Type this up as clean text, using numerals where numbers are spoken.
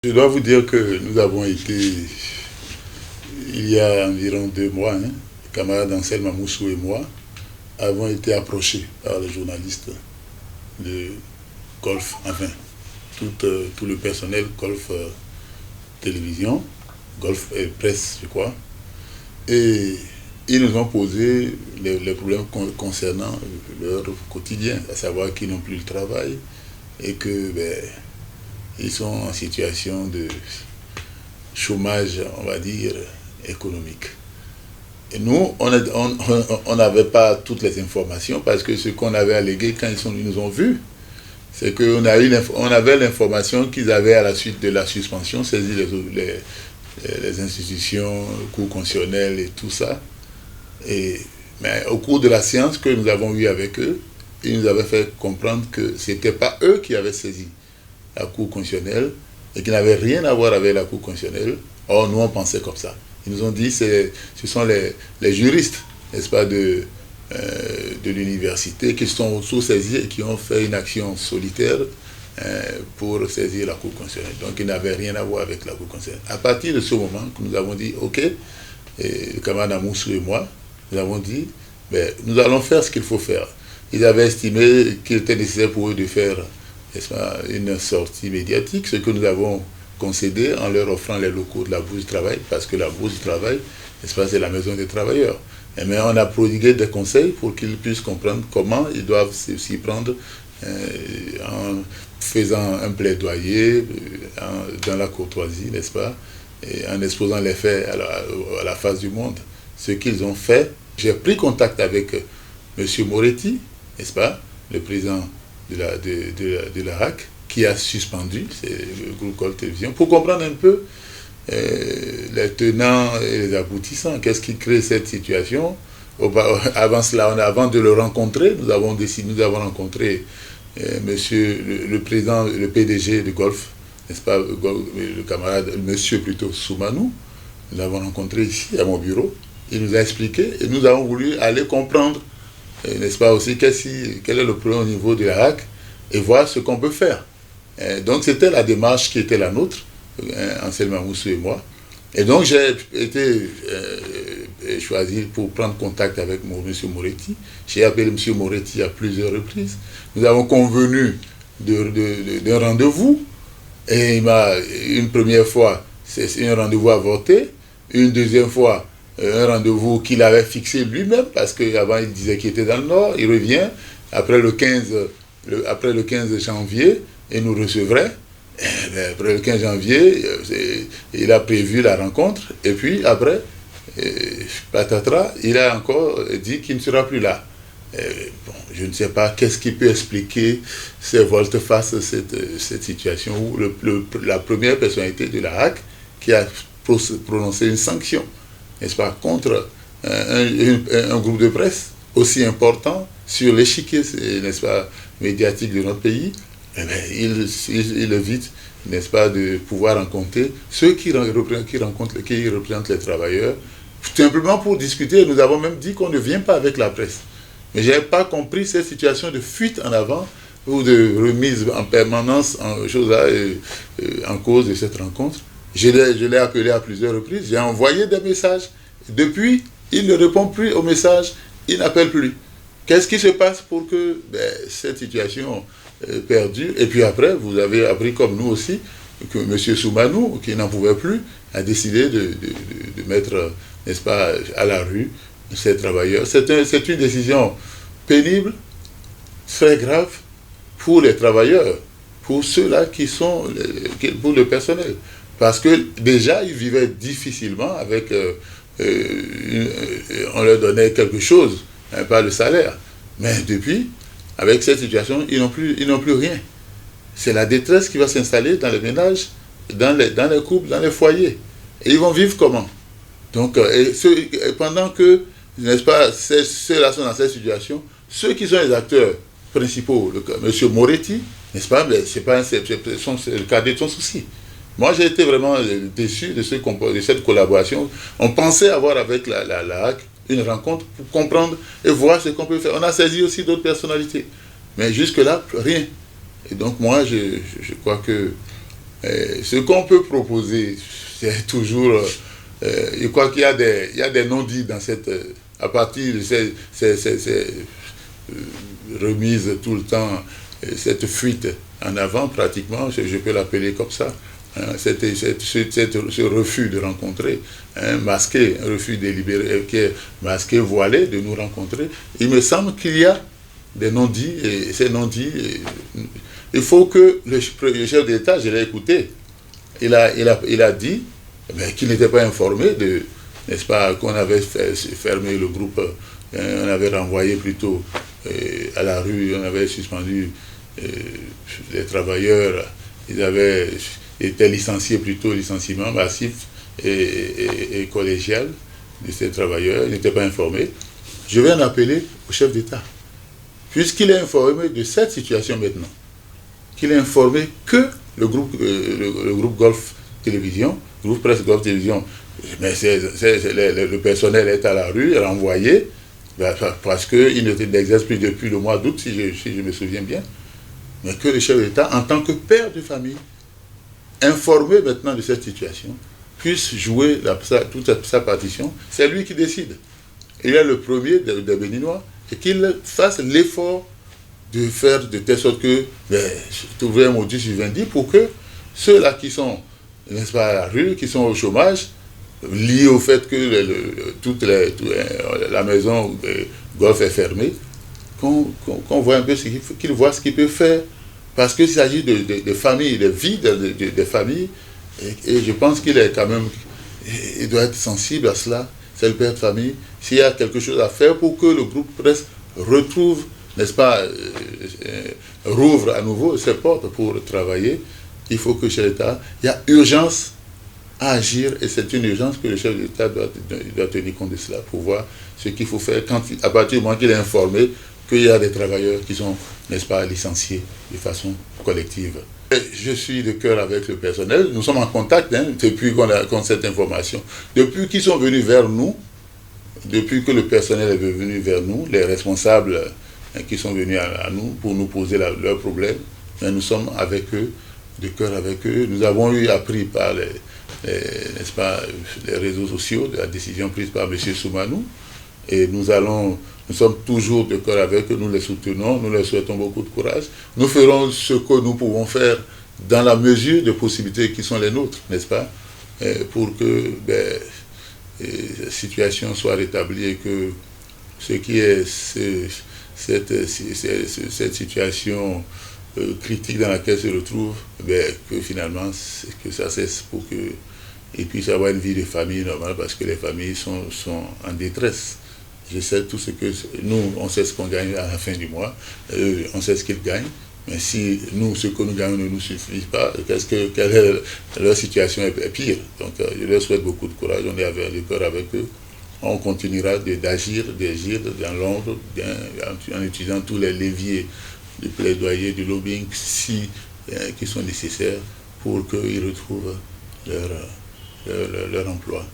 Je dois vous dire que nous avons été, il y a environ 2 mois, le camarade Ansel Mamoussou et moi avons été approchés par les journalistes de Golf, enfin, tout le personnel Golf Télévision, Golf Presse, je crois, et ils nous ont posé les problèmes concernant leur quotidien, à savoir qu'ils n'ont plus le travail et que ils sont en situation de chômage, on va dire, économique. Et nous, on n'avait pas toutes les informations parce que ce qu'on avait allégué quand ils nous ont vus, c'est qu'on avait l'information qu'ils avaient, à la suite de la suspension, saisi les institutions, le cours constitutionnel et tout ça. Mais au cours de la séance que nous avons eue avec eux, ils nous avaient fait comprendre que ce n'était pas eux qui avaient saisi la Cour constitutionnelle et qui n'avait rien à voir avec la Cour constitutionnelle. Or, nous, on pensait comme ça. Ils nous ont dit que ce sont les juristes, n'est-ce pas, de l'université qui sont sous-saisis et qui ont fait une action solitaire pour saisir la Cour constitutionnelle. Donc, ils n'avaient rien à voir avec la Cour constitutionnelle. À partir de ce moment que nous avons dit, OK, et le camarade Amoussou et moi, nous avons dit, nous allons faire ce qu'il faut faire. Ils avaient estimé qu'il était nécessaire pour eux de faire, n'est-ce pas, une sortie médiatique, ce que nous avons concédé en leur offrant les locaux de la Bourse du Travail, parce que la Bourse du Travail, n'est-ce pas, c'est la maison des travailleurs. Mais on a prodigué des conseils pour qu'ils puissent comprendre comment ils doivent s'y prendre en faisant un plaidoyer dans la courtoisie, n'est-ce pas, et en exposant les faits à la face du monde. Ce qu'ils ont fait, j'ai pris contact avec M. Moretti, n'est-ce pas, le président de la RAC, qui a suspendu le groupe Golf Télévision, pour comprendre un peu les tenants et les aboutissants. Qu'est-ce qui crée cette situation? Avant cela, avant de le rencontrer, nous avons rencontré monsieur le président, le PDG de Golf, n'est-ce pas, le camarade, monsieur plutôt Soumanou. Nous l'avons rencontré ici, à mon bureau. Il nous a expliqué et nous avons voulu aller comprendre, n'est-ce pas, aussi quel est le problème au niveau de la RAC et voir ce qu'on peut faire. Donc c'était la démarche qui était la nôtre, Ansel Mamoussou et moi. Et donc j'ai été choisi pour prendre contact avec M. Moretti. J'ai appelé M. Moretti à plusieurs reprises. Nous avons convenu d'un rendez-vous. Et une première fois, c'est un rendez-vous avorté. Une deuxième fois, un rendez-vous qu'il avait fixé lui-même, parce qu'avant il disait qu'il était dans le Nord. Il revient après le 15 janvier et nous recevrait. Après le 15 janvier, il a prévu la rencontre. Et puis après, patatras, il a encore dit qu'il ne sera plus là. Je ne sais pas qu'est-ce qui peut expliquer ces volte-face, cette situation où la première personnalité de la RAC qui a prononcé une sanction, n'est-ce pas, contre un groupe de presse aussi important sur l'échiquier, n'est-ce pas, médiatique de notre pays, il évite, n'est-ce pas, de pouvoir rencontrer ceux qui représentent les travailleurs, simplement pour discuter. Nous avons même dit qu'on ne vient pas avec la presse. Mais je n'avais pas compris cette situation de fuite en avant ou de remise en permanence en cause de cette rencontre. Je l'ai appelé à plusieurs reprises, j'ai envoyé des messages. Depuis, il ne répond plus aux messages, il n'appelle plus. Qu'est-ce qui se passe pour que cette situation perdure? Et puis après, vous avez appris comme nous aussi que M. Soumanou, qui n'en pouvait plus, a décidé de mettre, n'est-ce pas, à la rue ces travailleurs. C'est une décision pénible, très grave pour les travailleurs, pour ceux-là pour le personnel. Parce que déjà, ils vivaient difficilement avec... on leur donnait quelque chose, pas le salaire. Mais depuis, avec cette situation, ils n'ont plus rien. C'est la détresse qui va s'installer dans les ménages, dans les couples, dans les foyers. Et ils vont vivre comment? Donc, pendant que, n'est-ce pas, ceux-là sont dans cette situation, ceux qui sont les acteurs principaux, M. Moretti, n'est-ce pas, c'est le cadet de son souci. Moi, j'ai été vraiment déçu de cette collaboration. On pensait avoir avec la HAC une rencontre pour comprendre et voir ce qu'on peut faire. On a saisi aussi d'autres personnalités. Mais jusque-là, rien. Et donc moi, je crois que Ce qu'on peut proposer, c'est toujours... je crois qu'il y a des non-dits dans cette... à partir de ces remises tout le temps, cette fuite en avant, pratiquement, je peux l'appeler comme ça. Ce refus de rencontrer, masqué, un refus délibéré, qui est masqué, voilé, de nous rencontrer. Il me semble qu'il y a des non-dits, et ces non-dits, il faut que le chef d'État, je l'ai écouté, il a dit qu'il n'était pas informé de, n'est-ce pas, qu'on avait fermé le groupe, on avait renvoyé plutôt à la rue, on avait suspendu les travailleurs, ils avaient été licenciés, plutôt licenciement massif et collégial de ces travailleurs, ils n'étaient pas informés. Je vais en appeler au chef d'État, puisqu'il est informé de cette situation maintenant, qu'il est informé que le groupe Golf Télévision, le groupe Presse Golf Télévision, mais le personnel est à la rue, renvoyé, parce qu'il n'exerce plus depuis le mois d'août, si je me souviens bien, mais que le chef d'État, en tant que père de famille, informé maintenant de cette situation, puisse jouer toute sa partition. C'est lui qui décide. Il est le premier des Béninois, et qu'il fasse l'effort de faire de telle sorte que, trouver un modus vivendi pour que ceux-là qui sont, n'est-ce pas, à la rue, qui sont au chômage, liés au fait que la maison Golf est fermée, qu'on voit un peu qu'ils voient ce qu'ils peuvent faire. Parce qu'il s'agit de familles, de vie de familles, et je pense qu'il est quand même, il doit être sensible à cela, c'est le père de famille. S'il y a quelque chose à faire pour que le groupe Presse retrouve, n'est-ce pas, rouvre à nouveau ses portes pour travailler, il faut que chez l'État, il y a urgence à agir, et c'est une urgence que le chef de l'État doit tenir compte de cela pour voir ce qu'il faut faire à partir du moment qu'il est informé qu'il y a des travailleurs qui sont, n'est-ce pas, licenciés de façon collective. Je suis de cœur avec le personnel, nous sommes en contact depuis qu'on a cette information. Depuis qu'ils sont venus vers nous, depuis que le personnel est venu vers nous, les responsables qui sont venus à nous pour nous poser leurs problèmes, nous sommes avec eux, de cœur avec eux. Nous avons appris par n'est-ce pas, les réseaux sociaux de la décision prise par M. Soumanou, et nous sommes toujours de cœur avec eux, nous les soutenons, nous leur souhaitons beaucoup de courage. Nous ferons ce que nous pouvons faire dans la mesure de possibilités qui sont les nôtres, n'est-ce pas, pour que la situation soit rétablie et que ce qui est cette situation critique dans laquelle se retrouve, que finalement, que ça cesse pour qu'ils puissent avoir une vie de famille normale, parce que les familles sont en détresse. Je sais tout ce que nous, on sait ce qu'on gagne à la fin du mois, on sait ce qu'ils gagnent, mais si nous, ce que nous gagnons ne nous suffit pas, quelle est leur situation est pire. Donc je leur souhaite beaucoup de courage, on est avec le cœur avec eux. On continuera d'agir dans l'ombre, en utilisant tous les leviers du plaidoyer, du lobbying, qui sont nécessaires pour qu'ils retrouvent leur emploi.